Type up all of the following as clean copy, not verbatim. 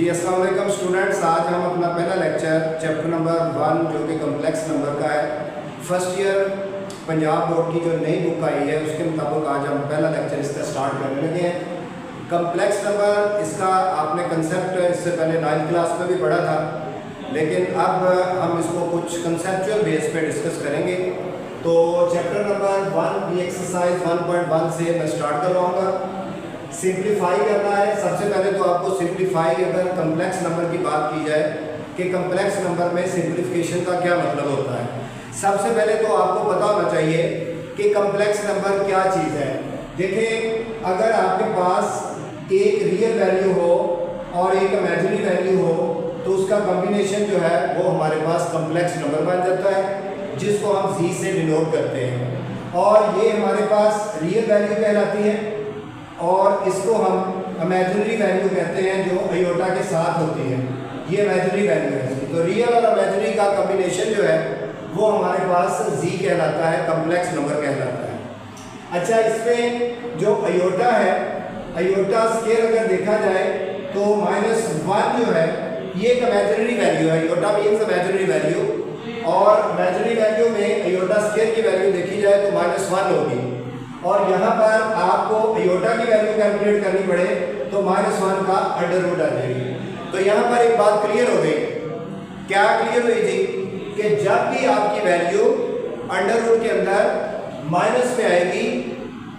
जी अस्सलाम वालेकुम स्टूडेंट्स। आज हम अपना पहला लेक्चर चैप्टर नंबर 1 जो कि कम्प्लेक्स नंबर का है, फर्स्ट ईयर पंजाब बोर्ड की जो नई बुक आई है उसके मुताबिक आज हम पहला लेक्चर इसका स्टार्ट करने लगे हैं। कम्प्लेक्स नंबर इसका आपने कंसेप्ट इससे पहले 9th क्लास में भी पढ़ा था, लेकिन अब हम इसको कुछ कंसेप्चुअल बेस पे डिस्कस करेंगे। तो चैप्टर नंबर 1 की एक्सरसाइज 1.1 से मैं स्टार्ट करवाऊँगा। सिंप्लीफाई करना है। सबसे पहले तो आपको सिंप्लीफाई, अगर कम्प्लेक्स नंबर की बात की जाए कि कम्प्लेक्स नंबर में सिंप्लीफिकेशन का क्या मतलब होता है, सबसे पहले तो आपको पता होना चाहिए कि कम्प्लेक्स नंबर क्या चीज़ है। देखिए, अगर आपके पास एक रियल वैल्यू हो और एक इमेजिनरी वैल्यू हो तो उसका कॉम्बिनेशन जो है वो हमारे पास कम्प्लेक्स नंबर बन जाता है, जिसको हम जी से डिनोट करते हैं। और ये हमारे पास रियल वैल्यू कहलाती है और इसको हम इमेजिनरी वैल्यू कहते हैं जो अयोटा के साथ होती है। ये इमेजिनरी वैल्यू है इसकी। तो रियल और इमेजिनरी का कॉम्बिनेशन जो है वो हमारे पास जी कहलाता है, कम्प्लेक्स नंबर कहलाता है। अच्छा, इसमें जो अयोटा है, अयोटा स्केयर अगर देखा जाए तो -1 जो है ये एक इमेजिनरी वैल्यू है। अयोटा मीन्स इमेजिनरी वैल्यू, और इमेजिनरी वैल्यू में अयोटा स्केयर की वैल्यू देखी जाए तो -1 होगी। और यहाँ पर आपको अयोटा की वैल्यू कैलकुलेट करनी पड़े तो -1 का अंडर रूट आ जाएगी। तो यहाँ पर एक बात क्लियर हो गई। क्या क्लियर हुई थी कि जब भी आपकी वैल्यू अंडर रूट के अंदर माइनस में आएगी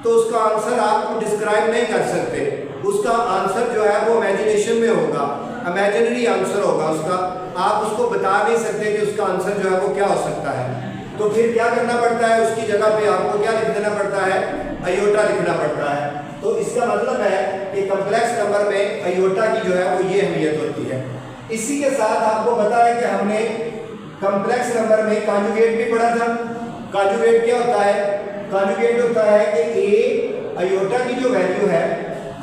तो उसका आंसर आप डिस्क्राइब नहीं कर सकते। उसका आंसर जो है वो इमेजिनेशन में होगा, इमेजिनरी आंसर होगा उसका। आप उसको बता नहीं सकते कि उसका आंसर जो है वो क्या हो सकता है। तो फिर क्या करना पड़ता है, उसकी जगह पे आपको क्या लिख देना पड़ता है, अयोटा लिखना पड़ता है। तो इसका मतलब है कि कम्प्लेक्स नंबर में अयोटा की जो है वो ये अहमियत होती है। इसी के साथ आपको पता है कि हमने कम्प्लेक्स नंबर में कॉन्जुगेट भी पढ़ा था। कॉन्जुगेट क्या होता है? कॉन्जुगेट होता है कि ए अयोटा की जो वैल्यू है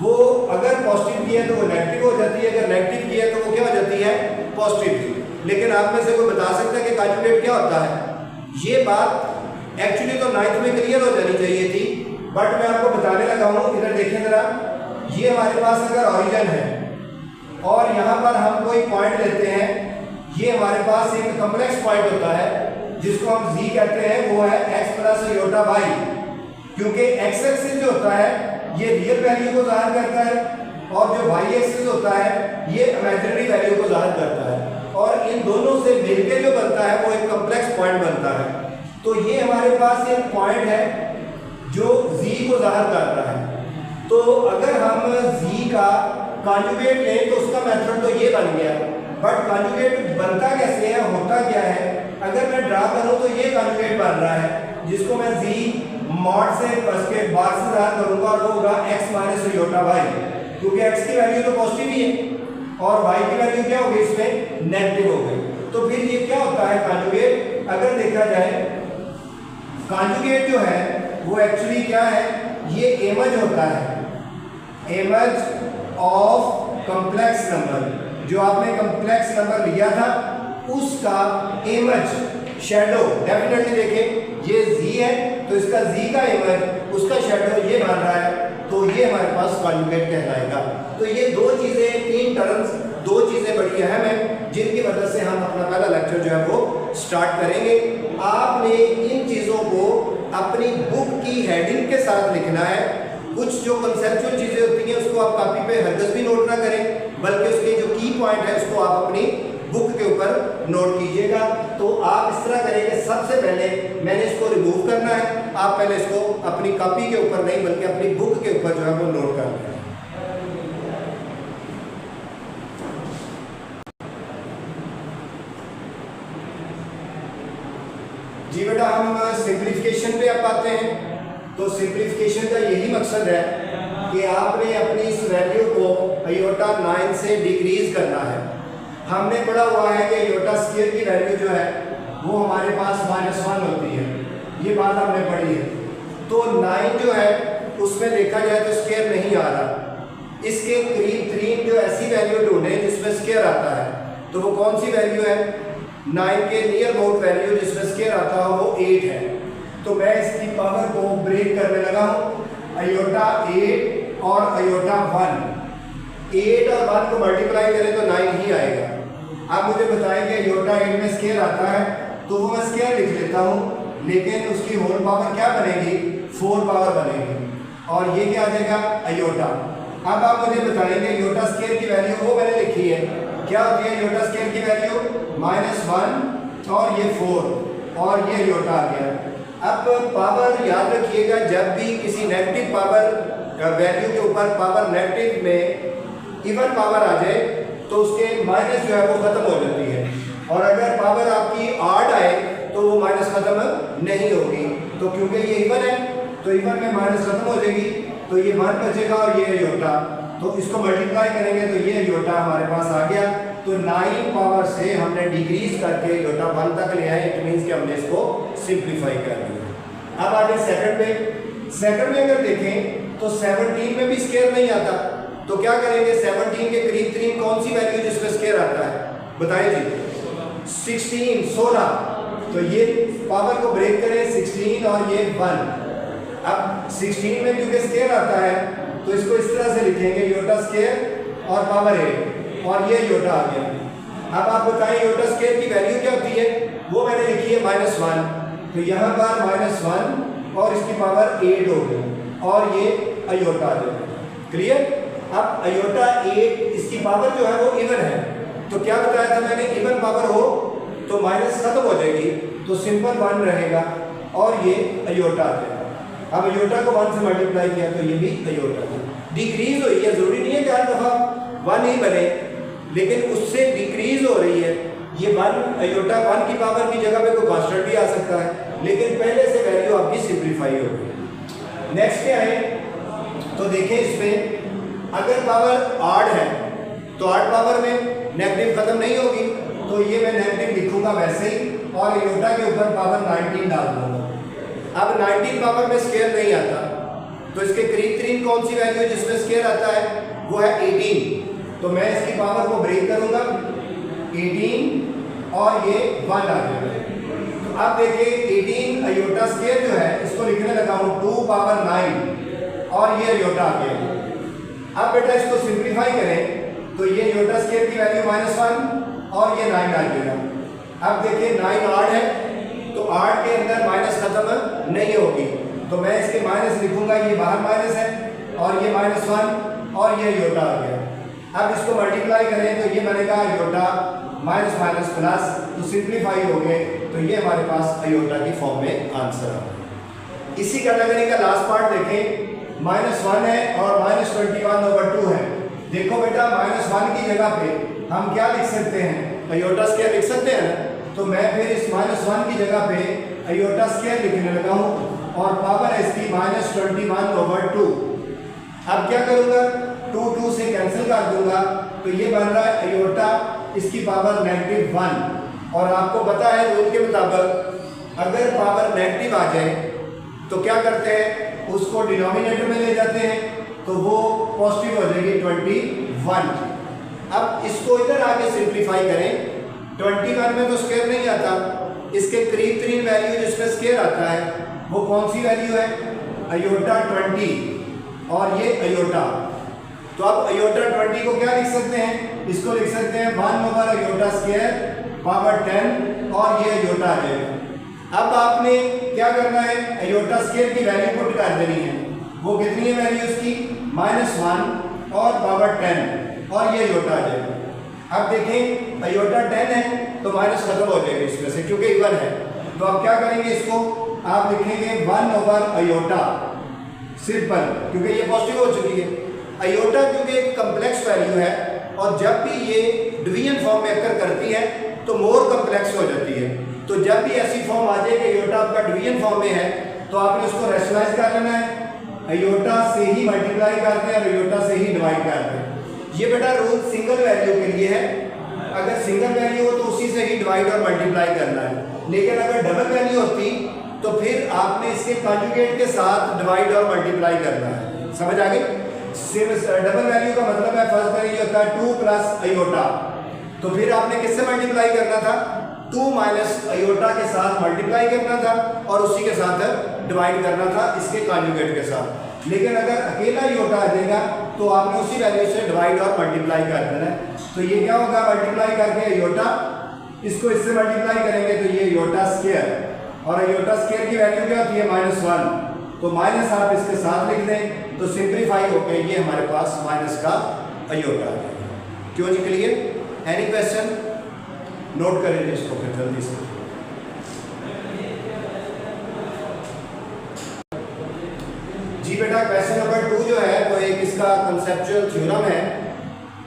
वो अगर पॉजिटिव की है तो वो नेगेटिव हो जाती है, अगर नेगेटिव की है तो वो क्या हो जाती है, पॉजिटिव। लेकिन आप में से कोई बता सकता है कि कॉन्जुगेट क्या होता है? ये बात एक्चुअली तो 9th में क्लियर हो जानी चाहिए थी, बट मैं आपको बताने लगा हूँ। इधर देखें जरा, ये हमारे पास अगर ऑरिजिन है और यहाँ पर हम कोई पॉइंट लेते हैं, ये हमारे पास एक कम्प्लेक्स पॉइंट होता है जिसको हम जी कहते हैं, वो है x प्लस अयोटा वाई। क्योंकि x एक्सिस जो होता है ये रियल वैल्यू को जाहिर करता है और जो y एक्सिस होता है ये इमेजिनरी वैल्यू को जाहिर करता है, और इन दोनों से मिलकर जो बनता है वो एक कम्प्लेक्स पॉइंट बनता है। तो ये हमारे पास एक पॉइंट है जो z को जाहिर करता है। तो अगर हम z का कॉन्जुगेट लें तो उसका मेथड तो ये बन गया, बट कॉन्जुगेट बनता कैसे है, होता क्या है? अगर मैं ड्रा करूं तो ये कॉन्जुगेट बन रहा है जिसको मैं z मॉड से उसके बाद से जाहिर करूंगा और वो होगा x माइनस अयोटा y, क्योंकि x की वैल्यू तो पॉजिटिव ही है और y की वैल्यू क्या हो गई, इसमें नेगेटिव हो गई। तो फिर ये क्या होता है कॉन्जुगेट? अगर देखा जाए कॉन्जुगेट जो है वो एक्चुअली क्या है, ये इमेज होता है, इमेज ऑफ कम्प्लेक्स नंबर। जो आपने कम्प्लेक्स नंबर लिया था उसका इमेज, शैडो। डेफिनेटली देखें, ये z है तो इसका z का इमेज, उसका शैडो ये बन रहा है, तो ये हमारे पास कॉन्जुगेट कहलाएगा। तो ये दो चीज़ें, तीन टर्म्स, दो चीज़ें बड़ी अहम हैं जिनकी वजह से हम अपना पहला लेक्चर जो है वो स्टार्ट करेंगे। आपने इन चीज़ों को अपनी बुक की हेडिंग के साथ लिखना है। कुछ जो कंसेप्चुअल चीज़ें होती हैं उसको आप कॉपी पे हरगिज़ भी नोट ना करें, बल्कि उसके जो की पॉइंट है उसको आप अपनी बुक के ऊपर नोट कीजिएगा। तो आप इस तरह करेंगे, सबसे पहले मैंने इसको रिमूव करना है, आप पहले इसको अपनी कॉपी के ऊपर नहीं बल्कि अपनी बुक के ऊपर जो है वो नोट करना है। जी बेटा, हम सिंप्लीफिकेशन पे अब आते हैं। तो सिंप्लीफिकेशन का यही मकसद है कि आपने अपनी इस वैल्यू को अयोटा 9 से डिक्रीज करना है। हमने पढ़ा हुआ है कि अयोटा स्क्वायर की वैल्यू जो है वो हमारे पास -1 होती है, ये बात हमने पढ़ी है। तो 9 जो है उसमें देखा जाए तो स्क्वायर नहीं आ रहा। इसके करीब 3 जो ऐसी वैल्यू ढूंढें जिसमें स्क्वायर आता है, तो वो कौन सी वैल्यू है? 9 के नियर अबाउट वैल्यू जिसमें स्क्वायर आता है वो 8 है। तो मैं इसकी पावर को ब्रेक करने लगा हूँ, अयोटा 8 और अयोटा 1। 8 और 1 को मल्टीप्लाई करें तो 9 ही आएगा। आप मुझे बताएंगे अयोटा 8 में स्केयर आता है तो वो मैं स्केयर लिख लेता हूँ, लेकिन उसकी होल पावर क्या बनेगी, 4 पावर बनेगी, और ये क्या आ जाएगा अयोटा। अब आप मुझे बताएंगे अयोटा स्केयर की वैल्यू वो मैंने लिखी है, क्या होती है अयोटा स्केयर की वैल्यू, -1 और ये 4 और ये अयोटा आ गया। अब पावर याद रखिएगा, जब भी किसी नेगेटिव पावर वैल्यू के ऊपर पावर नेगेटिव में इवन पावर आ जाए तो उसके माइनस जो है वो खत्म हो जाती है, और अगर पावर आपकी ऑड आए तो वो माइनस खत्म नहीं होगी। तो क्योंकि ये इवन है तो इवन में माइनस खत्म हो जाएगी, तो ये 1 बचेगा और ये अयोटा, तो इसको मल्टीप्लाई करेंगे तो ये अयोटा हमारे पास आ गया। तो 9 पावर से हमने डिक्रीज करके अयोटा 1 तक ले आए, इट मीन्स कि हमने इसको सिंप्लीफाई कर दिया। अब आगे सेकंड में, सेकंड में अगर देखें तो 17 में भी स्केयर नहीं आता, तो क्या करेंगे, 17 के करीब तरीन कौन सी वैल्यू जिसमें स्केयर आता है बताइए जी, 16। तो ये पावर को ब्रेक करें 16 और ये 1। अब 16 में क्योंकि स्केयर आता है तो इसको इस तरह से लिखेंगे योटा स्केयर और पावर 8 और ये योटा आ गया। अब आप बताएं योटा स्केयर की वैल्यू क्या होती है, वो मैंने लिखी है -1, तो यहाँ पर -1 और इसकी पावर 8 हो गई और ये अयोटा आ जाएगा। क्लियर। अब अयोटा 8 इसकी पावर जो है वो इवन है, तो क्या बताया था मैंने, इवन पावर हो तो माइनस खत्म हो जाएगी, तो सिंपल 1 रहेगा और ये अयोटा आ जाएगा। अब अयोटा को 1 से मल्टीप्लाई किया तो ये भी अयोटा डिक्रीज हुई है, जरूरी नहीं है कि हर दफा 1 ही बने, लेकिन उससे डिक्रीज हो रही है। ये 1 अयोटा 1 की पावर की जगह पे कोई कांस्टेंट भी आ सकता है, लेकिन पहले से वैल्यू आपकी सिंप्लीफाई हो गई। नेक्स्ट क्या है, तो देखें इसमें अगर पावर ऑड है तो ऑड पावर में नेगेटिव खत्म नहीं होगी, तो ये मैं नेगेटिव लिखूंगा वैसे ही और अयोटा के ऊपर पावर 19 डाल दूंगा। अब 19 पावर में स्केयर नहीं आता, तो इसके करीब तरीन कौन सी वैल्यू है जिसमें स्केयर आता है, वो है 18। तो मैं इसकी पावर को ब्रेक करूंगा 18 और ये 1 आ जाएगा। तो अब देखिए 18 अयोटा स्केयर जो है इसको लिखने लगा हूं 2 पावर 9 और ये अयोटा आ गया। अब बेटा इसको सिंप्लीफाई करें तो ये अयोटा स्केयर की वैल्यू -1 और ये 9 आ जाएगा। अब देखिए 9 ऑड है तो ऑड के अंदर माइनस खत्म नहीं होगी, तो मैं इसके माइनस लिखूंगा, ये बाहर माइनस है और ये -1 और ये अयोटा आ गया। अब इसको मल्टीप्लाई करें तो ये बनेगा अयोटा माइनस माइनस प्लस, तो सिंप्लीफाई हो गए, तो ये हमारे पास अयोटा की फॉर्म में आंसर आ गया। इसी कैटेगरी का लास्ट पार्ट देखें, -1 है और -21/2 है। देखो बेटा -1 की जगह पे हम क्या लिख सकते हैं, अयोटा स्केयर लिख सकते हैं ना, तो मैं फिर इस -1 की जगह पे अयोटा स्केयर लिखने लगा हूँ और पावर है इसकी -21/2। अब क्या करूँगा, 2 से कैंसिल कर दूंगा, तो ये बन रहा है अयोटा इसकी पावर -1। और आपको पता है रूल के मुताबिक अगर पावर नेगेटिव आ जाए तो क्या करते हैं, उसको डिनोमिनेटर में ले जाते हैं, तो वो पॉजिटिव हो जाएगी 21। अब इसको इधर आगे सिंप्लीफाई करें, 21 में तो स्केयर नहीं आता, इसके करीब तरीन वैल्यू जिसमें स्केयर आता है वो कौन सी वैल्यू है, अयोटा 20 और ये अयोटा। तो अब अयोटा 20 को क्या लिख सकते हैं, इसको लिख सकते हैं 1 अयोटा स्केयर पावर 10 और ये अयोटा आ जाएगा। अब आपने क्या करना है, अयोटा स्केयर की वैल्यू पुट कर देनी है, वो कितनी है वैल्यू उसकी, -1 और पावर 10 और ये अयोटा आ जाएगा। अब देखें अयोटा 10 है तो माइनस खत्म हो जाएगा इसमें से, क्योंकि इवन है, तो आप क्या करेंगे, इसको आप लिखेंगे 1 अयोटा, सिंपल, क्योंकि ये पॉजिटिव हो चुकी है। अयोटा क्योंकि एक कम्प्लेक्स वैल्यू है और जब भी ये डिवीजन फॉर्म में अकर करती है तो मोर कम्प्लेक्स हो जाती है, तो जब भी ऐसी फॉर्म आ जाए कि अयोटा आपका डिवीजन फॉर्म में है तो आपने उसको रेशनलाइज कर लेना है, अयोटा से ही मल्टीप्लाई करते हैं और अयोटा से ही डिवाइड करते हैं। ये बेटा रूल सिंगल वैल्यू के लिए है, अगर सिंगल वैल्यू हो तो उसी से ही डिवाइड और मल्टीप्लाई करना है, लेकिन अगर डबल वैल्यू होती तो फिर आपने इसके कॉन्जुगेट के साथ डिवाइड और मल्टीप्लाई करना है। समझ आ गई। डबल वैल्यू का मतलब है फर्स्ट वैल्यू ये होता है 2 प्लस अयोटा, तो फिर आपने किससे मल्टीप्लाई करना था, 2 माइनस अयोटा के साथ मल्टीप्लाई करना था और उसी के साथ डिवाइड करना था इसके कॉन्जुगेट के साथ। लेकिन अगर अकेला योटा आ जाएगा तो आपने उसी वैल्यू से डिवाइड और मल्टीप्लाई कर देना है। तो ये क्या होगा, मल्टीप्लाई करके योटा, इसको इससे मल्टीप्लाई करेंगे तो ये योटा स्क्वायर, और योटा स्क्वायर की वैल्यू क्या होती है -1, तो माइनस आप इसके साथ लिख दें तो सिंप्लीफाई होकर ये हमारे पास माइनस का अयोटा आ जाएगा। क्यों जी, क्लियर? Any question? नोट करें इसको फिर जल्दी से। जी बेटा, क्वेश्चन नंबर 2 जो है वो एक इसका कंसेप्चुअल थ्योरम है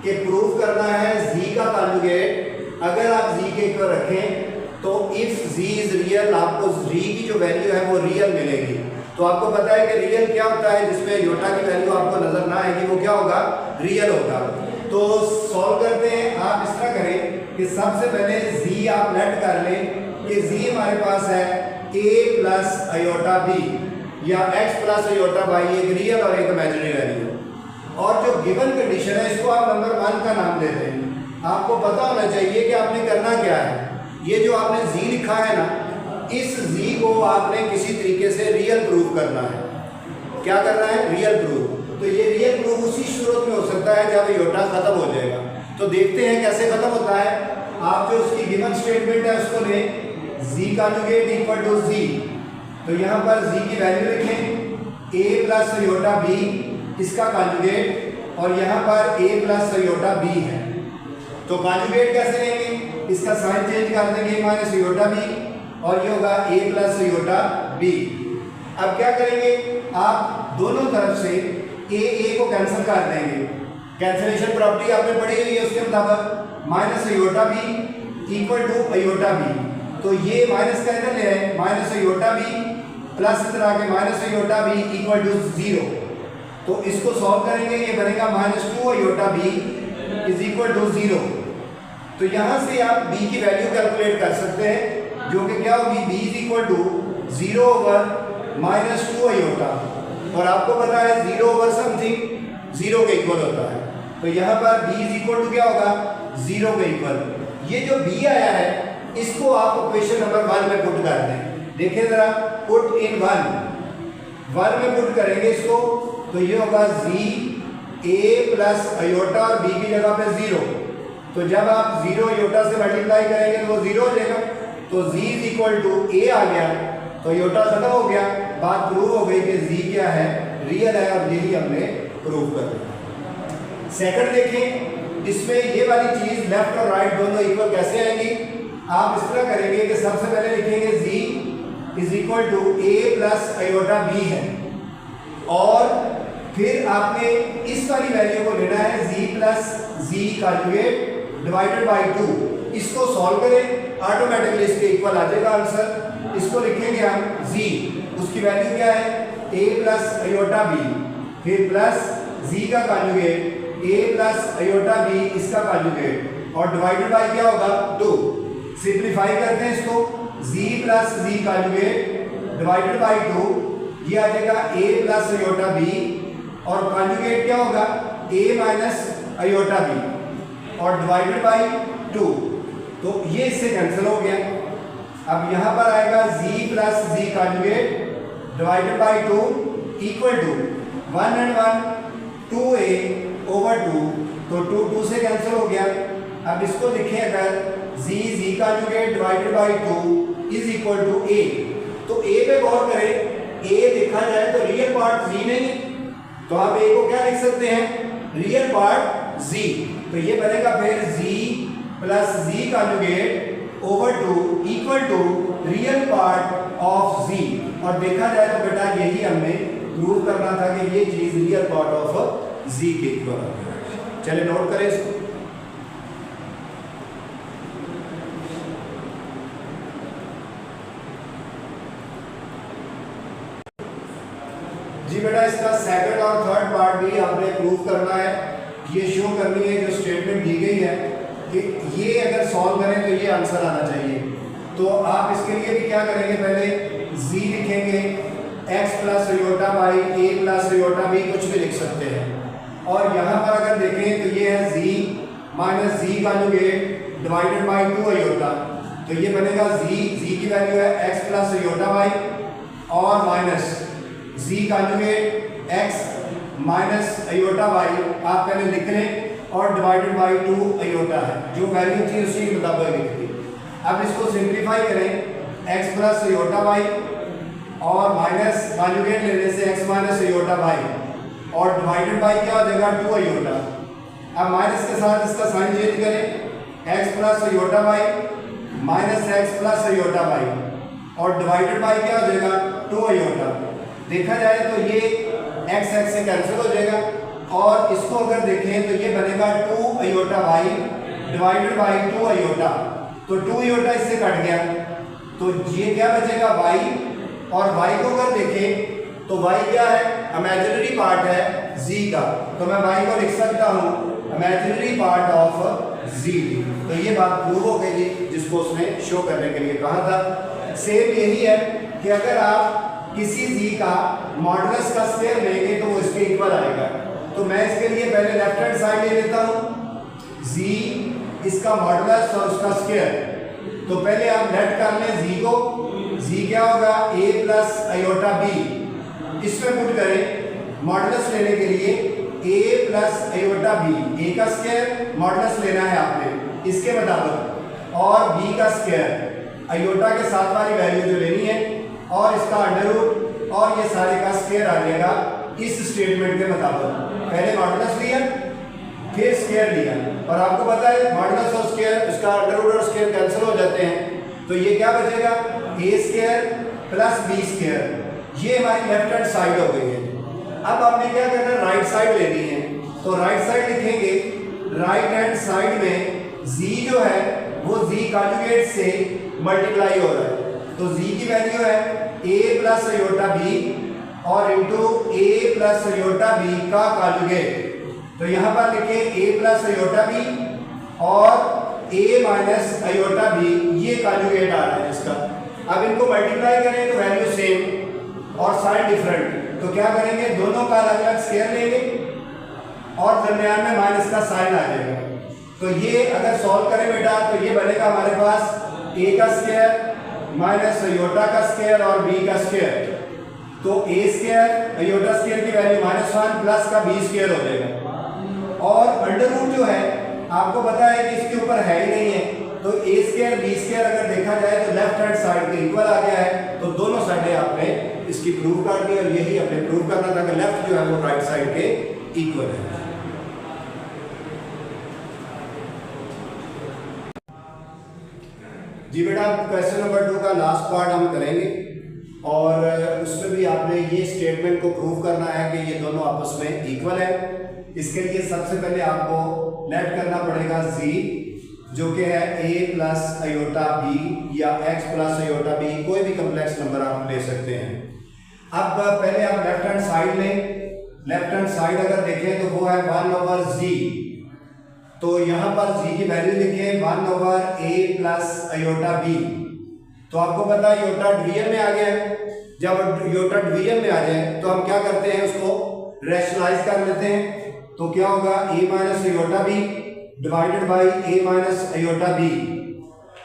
कि प्रूव करना है z का कॉन्जुगेट अगर आप z के इक्वल रखें तो इफ z इज रियल, आपको z की जो वैल्यू है वो रियल मिलेगी। तो आपको पता है कि रियल क्या होता है, जिसमें योटा की वैल्यू आपको नजर ना आएगी वो क्या होगा, रियल होगा। तो सॉल्व करते हैं। आप इस तरह करें कि सबसे पहले z आप लेट कर लें कि z हमारे पास है a प्लस अयोटा b या x प्लस अयोटा y, एक रियल और एक इमेजिनरी वैल्यू। और जो गिवन कंडीशन है इसको आप नंबर 1 का नाम देते हैं। आपको पता होना चाहिए कि आपने करना क्या है। ये जो आपने z लिखा है ना, इस z को आपने किसी तरीके से रियल प्रूव करना है। क्या करना है, रियल प्रूफ। तो ये रियल प्रूफ उसी सूरत में हो सकता है जब योटा खत्म हो जाएगा। तो देखते हैं कैसे खत्म होता है। आप जो उसकी गिवन स्टेटमेंट है उसको लें, z conjugate equal to z, तो यहाँ पर z की वैल्यू लिखें a प्लस अयोटा b, इसका कॉन्जुगेट, और यहाँ पर a प्लस अयोटा b है। तो कॉन्जुगेट कैसे लेंगे, इसका साइन चेंज कर देंगे माइनस अयोटा b, और ये होगा a प्लस अयोटा b। अब क्या करेंगे, आप दोनों तरफ से a को कैंसिल कर देंगे। कैंसिलेशन प्रॉपर्टी आपने पढ़ी हुई है, उसके मुताबिक minus iota b equal to aorta b। तो ये माइनस का इधर ले आए, माइनस अयोटा b प्लस इधर आके minus iota b equal to 0। तो इसको सॉल्व करेंगे, ये बनेगा -2 iota b is equal to 0। तो यहाँ से आप b की वैल्यू कैलकुलेट कर सकते हैं, जो कि क्या होगी, b is equal to 0 over -2 iota, और आपको पता है 0 ओवर समथिंग 0 के इक्वल होता है। तो यहाँ पर b इज इक्वल टू क्या होगा, 0 के इक्वल। ये जो b आया है इसको आप इक्वेशन नंबर 1 में पुट कर दें। देखिए जरा, पुट इन 1 में पुट करेंगे इसको, तो ये होगा z a प्लस अयोटा और b की जगह पे 0। तो जब आप 0 अयोटा से मल्टीप्लाई करेंगे तो वो 0 हो जाएगा। तो z is equal to a आ गया, तो अयोटा खत्म हो गया। बात प्रूव हो गई कि z क्या है, रियल है, और यही हमने प्रूव कर दिया। सेकंड देखें, इसमें ये वाली चीज लेफ्ट और राइट दोनों इक्वल कैसे आएंगी। आप इस तरह करेंगे कि सबसे पहले लिखेंगे z is equal to a plus iota b है, और फिर आपने इस वाली वैल्यू को लेना है z plus z conjugate divided by 2। इसको सॉल्व करें, ऑटोमेटिकली इसके इक्वल आ जाएगा आंसर। इसको लिखेंगे हम z, उसकी वैल्यू क्या है, a प्लस अयोटा b, फिर प्लस z का conjugate a plus iota b, इसका कॉन्जुगेट, और डिवाइडेड बाय क्या होगा, 2। सिंप्लीफाई करते हैं इसको, z plus z conjugate divided by 2, ये आ जाएगा a प्लस अयोटा b, और कॉन्जुगेट क्या होगा, a माइनस अयोटा b, और डिवाइडेड बाय 2। तो ये इससे कैंसिल हो गया। अब यहाँ पर आएगा z plus z conjugate divided by 2 equal to 1 and 1 2a over 2, तो 2 से कैंसिल हो गया। अब इसको लिखें अगर z conjugate divided by 2 is equal to a, तो a पे गौर करें, a देखा जाए तो रियल पार्ट z नहीं, तो आप a को क्या लिख सकते हैं, रियल पार्ट z। तो ये बनेगा फिर z plus z conjugate over 2 equal to real part of z। और देखा जाए तो बेटा यही हमने प्रूव करना था कि ये चीज रियल पार्ट ऑफ z के इक्वल है। चलिए नोट करें इसको। जी बेटा, इसका सेकंड और थर्ड पार्ट भी आपने प्रूव करना है। ये शो करनी है जो स्टेटमेंट दी गई है कि ये अगर सॉल्व करें तो ये आंसर आना चाहिए। तो आप इसके लिए भी क्या करेंगे, पहले z लिखेंगे, x plus iota by a plus iota b, कुछ भी लिख सकते हैं। और यहाँ पर अगर देखें तो ये है z minus z conjugate divided by 2 iota, तो ये बनेगा z की वैल्यू है x प्लस अयोटा बाई, और minus z conjugate x minus iota y आप पहले लिख लें और डिवाइडेड बाई 2 अयोटा है, जो वैल्यू थी उसी के मुताबिक लिख दी। अब इसको सिंप्लीफाई करें, एक्स प्लस अयोटा वाई और माइनस कॉन्जुगेट लेने से एक्स माइनस अयोटा वाई और डिवाइडेड बाई क्या हो जाएगा 2 अयोटा। अब माइनस के साथ इसका साइन चेंज करें, x plus iota y minus x plus iota y और डिवाइडेड बाई क्या हो जाएगा 2 अयोटा। देखा जाए तो ये एक्स एक्स से कैंसिल हो जाएगा और इसको अगर देखें तो ये बनेगा 2 iota y divided by 2 iota, तो 2 अयोटा इससे कट गया तो ये क्या बचेगा वाई, और वाई को अगर देखें तो वाई क्या है, इमेजिनरी पार्ट है z का, तो मैं वाई को लिख सकता हूँ इमेजिनरी पार्ट ऑफ z। तो ये बात प्रूव हो गई जिसको उसने शो करने के लिए कहा था। सेम यही है कि अगर आप किसी z का मॉडुलस का स्क्वायर लेंगे तो वो इसके इक्वल आएगा। तो मैं इसके लिए पहले लेफ्ट हैंड साइड ले लेता हूँ, z इसका मॉडुलस और उसका स्क्वायर। तो पहले आप लेट कर लें z को, z क्या होगा a प्लस अयोटा b, इसमें पुट करें मॉडुलस लेने के लिए a plus iota b, a का स्क्वायर मॉडुलस लेना है आपने इसके मुताबिक, और b का स्क्वायर अयोटा के साथ वाली वैल्यू जो लेनी है और इसका अंडर रूट और ये सारे का स्क्वायर आ जाएगा इस स्टेटमेंट के मुताबिक। पहले मॉडुलस लिया फिर स्क्वायर लिया, और आपको पता है मॉडुलस और स्क्वायर इसका अंडर रूट और स्क्वायर कैंसिल हो जाते हैं, तो ये क्या बचेगा a square plus b square. ये हमारी लेफ्ट हैंड साइड हो गई है। अब हमने क्या करना है, राइट साइड लेनी है, तो राइट साइड लिखेंगे, राइट हैंड साइड में z जो है वो z कॉन्जुगेट से मल्टीप्लाई हो रहा है, तो z की वैल्यू है a प्लस अयोटा b और into a plus iota b का कॉन्जुगेट। तो यहाँ पर लिखें a प्लस अयोटा b और a माइनस अयोटा b, ये कॉन्जुगेट आ रहा है इसका। अब इनको मल्टीप्लाई करें तो वैल्यू सेम और साइन डिफरेंट, तो क्या करेंगे दोनों का अलग अलग स्क्वायर लेंगे और दरमियान में माइनस का साइन आ जाएगा। तो ये अगर सॉल्व करें बेटा तो ये बनेगा हमारे पास a का स्क्वायर माइनस अयोटा का स्क्वायर और b का स्क्वायर, तो a स्क्वायर अयोटा स्क्वायर की वैल्यू -1 प्लस का b स्क्वायर हो जाएगा। और अंडर रूट जो है आपको पता है कि इसके ऊपर है ही नहीं है, तो a स्क्वायर b स्क्वायर अगर देखा जाए तो लेफ्ट हैंड साइड के इक्वल आ गया है, तो दोनों साइडें आपने इसकी प्रूव कर दी, और यही अपने प्रूव करना था कि लेफ्ट जो है वो राइट साइड के इक्वल है। जी बेटा क्वेश्चन नंबर 2 का लास्ट पार्ट हम करेंगे, और उसमें भी आपने ये स्टेटमेंट को प्रूव करना है कि ये दोनों आपस में इक्वल है। इसके लिए सबसे पहले आपको लेट करना पड़ेगा z, जो कि है a प्लस अयोटा b या x प्लस अयोटा b, कोई भी कम्प्लेक्स नंबर आप ले सकते हैं। अब पहले आप लेफ्ट हैंड साइड लें, लेफ्ट हैंड साइड अगर देखें तो वो है 1/z, तो यहाँ पर z की वैल्यू लिखें 1/a प्लस अयोटा b। तो आपको पता है योटा डिवीजन में आ गया है, जब योटा डिवीजन में आ जाए तो हम क्या करते हैं उसको रैशनलाइज कर लेते हैं, तो क्या होगा a minus iota b divided by a minus iota b।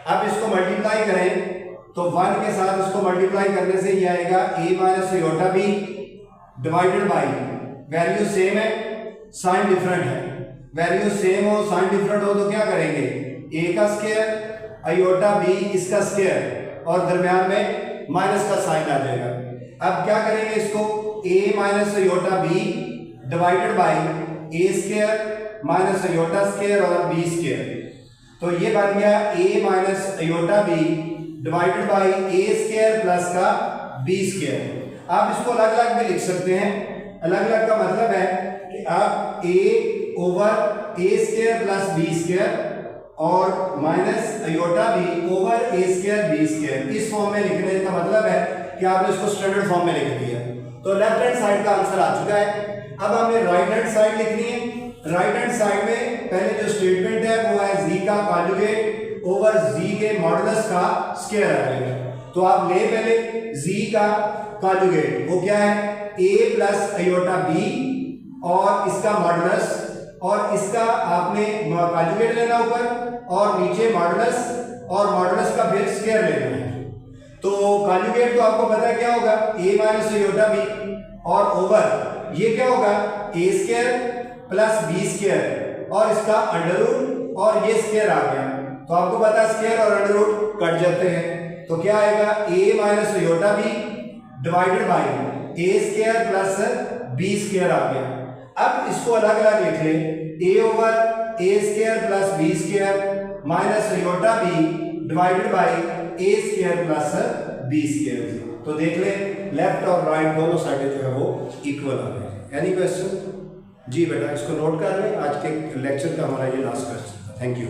अब इसको मल्टीप्लाई करें तो 1 के साथ इसको मल्टीप्लाई करने से ये आएगा a minus iota b divided by, value same है साइन डिफरेंट है, वैल्यू सेम हो साइन डिफरेंट हो तो क्या करेंगे a का स्क्वायर अयोटा b इसका स्क्वायर और दरमियान में माइनस का साइन आ जाएगा। अब क्या करेंगे इसको a minus iota b divided by a square minus iota square और b स्क्वायर, तो ये बन गया a minus iota b divided by a square plus का b स्क्वायर। आप इसको अलग अलग भी लिख सकते हैं, अलग अलग का मतलब है कि आप a over a square plus b square और minus iota b over a square b square, इस फॉर्म में लिखने का मतलब है कि आपने इसको स्टैंडर्ड फॉर्म में लिख दिया। तो लेफ्ट हैंड साइड का आंसर आ चुका है। अब हमने राइट हैंड साइड लिखनी है। राइट हैंड साइड में पहले जो स्टेटमेंट है वो है z का कॉन्जुगेट ओवर z के मॉडुलस का स्क्वायर आ जाएगा। तो आप ले पहले z का कॉन्जुगेट, वो क्या है a प्लस अयोटा b और इसका मॉडुलस, और इसका आपने कॉन्जुगेट लेना ऊपर और नीचे मॉडुलस, और मॉडुलस का फिर स्क्वायर लेना है। तो कॉन्जुगेट तो आपको पता है क्या होगा a माइनस अयोटा b और ओवर ये क्या होगा ए स्क्वायर प्लस बी स्क्वायर और इसका अंडर रूट और ये स्क्वायर आ गया। तो आपको पता है स्क्वायर और अंडर रूट कट जाते हैं, तो क्या आएगा a minus iota B divided by A square plus B square आ गया। अब इसको अलग अलग लिख लें, a over A square plus B square minus iota B divided by A square plus B square. तो देख लें लेफ्ट और राइट दोनों साइडें जो है वो इक्वल आ गए। Any question? जी बेटा इसको नोट कर लें, आज के लेक्चर का हमारा ये लास्ट क्वेश्चन था। Thank you.